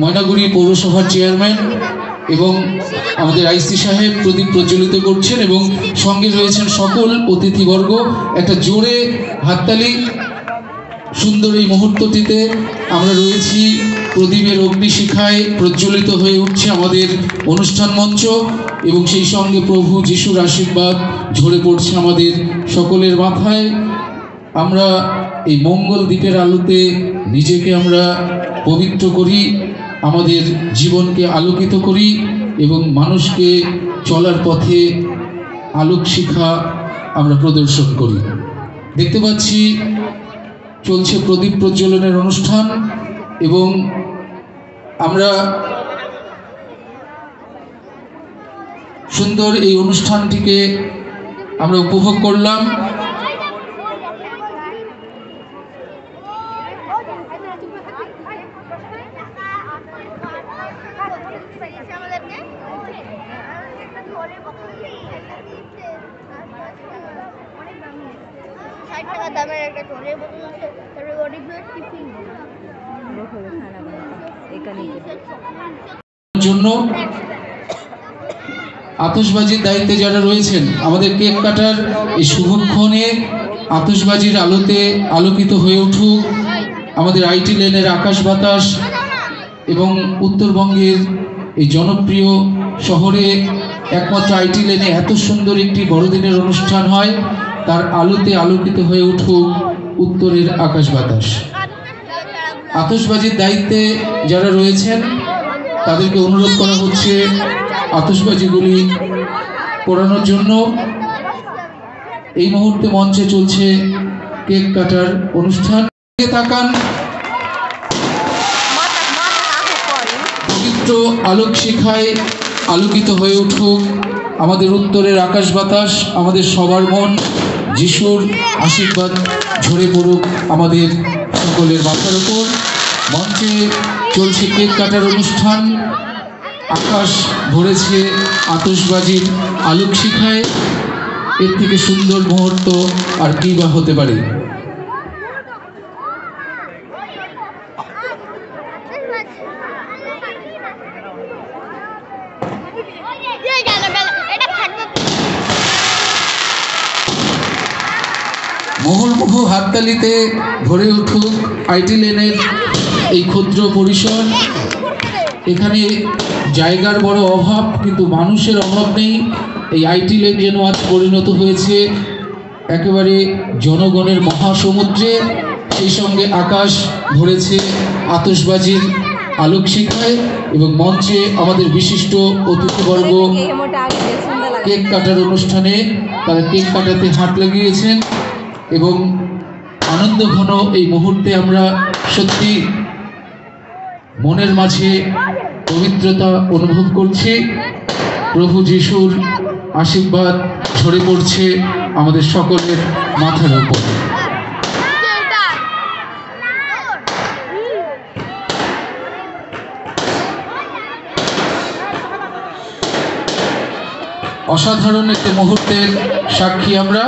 ময়নাগুড়ি পৌরসভার চেয়ারম্যান এবং আমাদের আইসি সাহেব প্রদীপ প্রজ্বলিত করছেন এবং সঙ্গে রয়েছেন সকল অতিথিবর্গ। একটা জোরে হাততালি। সুন্দর এই মুহূর্তটিতে আমরা রয়েছি, প্রদীপের অগ্নিশিখায় প্রজ্বলিত হয়ে উঠছে আমাদের অনুষ্ঠান মঞ্চ এবং সেই সঙ্গে প্রভু যিশুর আশীর্বাদ ঝরে পড়ছে আমাদের সকলের মাথায়। আমরা এই মঙ্গল দ্বীপের আলোতে নিজেকে আমরা পবিত্র করি, আমাদের জীবনকে আলোকিত করি এবং মানুষকে চলার পথে আলোক শিখা আমরা প্রদর্শন করি। দেখতে পাচ্ছি চলছে প্রদীপ প্রজ্বলনের অনুষ্ঠান এবং আমরা সুন্দর এই অনুষ্ঠানটিকে আমরা উপভোগ করলাম। জন্য আতশবাজির দায়িত্বে যারা রয়েছেন, আমাদের কেক কাটার এই শুভক্ষণে আতশবাজির আলোতে আলোকিত হয়ে উঠুক আমাদের আইটি লেনের আকাশ বাতাস এবং উত্তরবঙ্গের এই জনপ্রিয় শহরে একমাত্র আইটি লেনে এত সুন্দর একটি বড়দিনের অনুষ্ঠান হয়, তার আলোতে আলোকিত হয়ে উঠুক উত্তরের আকাশ বাতাস। আতশবাজির দায়িত্বে যারা রয়েছেন তাদেরকে অনুরোধ করা হচ্ছে আতশবাজিগুলি পোড়ানোর জন্য। এই মুহূর্তে মঞ্চে চলছে কেক কাটার অনুষ্ঠান। তাকান, পবিত্র আলোক শিখায় আলোকিত হয়ে উঠুক আমাদের উত্তরের আকাশ বাতাস, আমাদের সবার মন যিশুর আশীর্বাদ ঝরে পড়ুক আমাদের সকলের মাথার উপর। মঞ্চে চলছে কেক কাটার অনুষ্ঠান, আকাশ ভরেছে আতশবাজির আলোক শিখায়। এর থেকে সুন্দর মুহূর্ত আর কি বা হতে পারে। মুহুর্মুহু হাততালিতে ভরে উঠুক আইটি লেনের এই ক্ষুদ্র পরিসর। এখানে জায়গার বড় অভাব, কিন্তু মানুষের অভাব নেই। এই আইটি লেন যেন আজ পরিণত হয়েছে একেবারে জনগণের মহাসমুদ্রে। সেই সঙ্গে আকাশ ভরেছে আতশবাজির আলোক শিখায় এবং মঞ্চে আমাদের বিশিষ্ট অতিথিবর্গ কেক কাটার অনুষ্ঠানে তারা কেক কাটাতে হাত লাগিয়েছেন এবং আনন্দ ঘন এই মুহূর্তে আমরা সত্যি মনের মাঝে পবিত্রতা অনুভব করছি। প্রভু যিশুর আশীর্বাদ ঝরে পড়ছে আমাদের সকলের মাথার উপর। অসাধারণ একটি মুহূর্তের সাক্ষী আমরা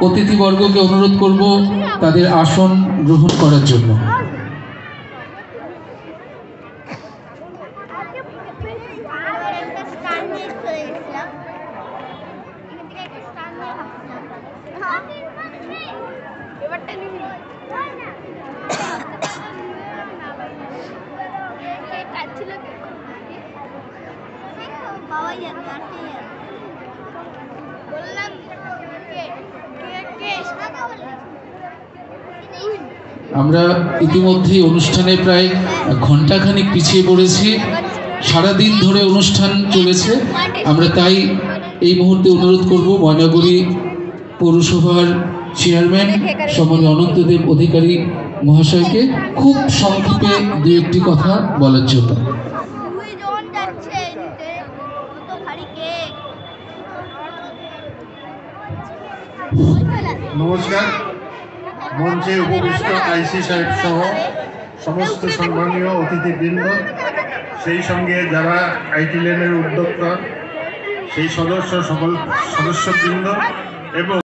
অতিথিবর্গকে অনুরোধ করব তাদের আসন গ্রহণ করার জন্য। আমরা ইতিমধ্যেই অনুষ্ঠানে প্রায় ঘণ্টাখানিক পিছিয়ে পড়েছি। সারাদিন ধরে অনুষ্ঠান চলেছে। আমরা তাই এই মুহূর্তে অনুরোধ করব ময়নাগুড়ি পৌরসভার চেয়ারম্যান সম্মানীয় অনন্তদেব অধিকারী মহাশয়কে খুব সংক্ষেপে দু একটি কথা বলার জন্য। নমস্কার। মঞ্চে উপবিষ্ট আইসি সাহেব সহ সমস্ত সম্মানীয় অতিথিবৃন্দ, সেই সঙ্গে যারা আইটি লেনের উদ্যোক্তা, সেই সকল সদস্যবৃন্দ এবং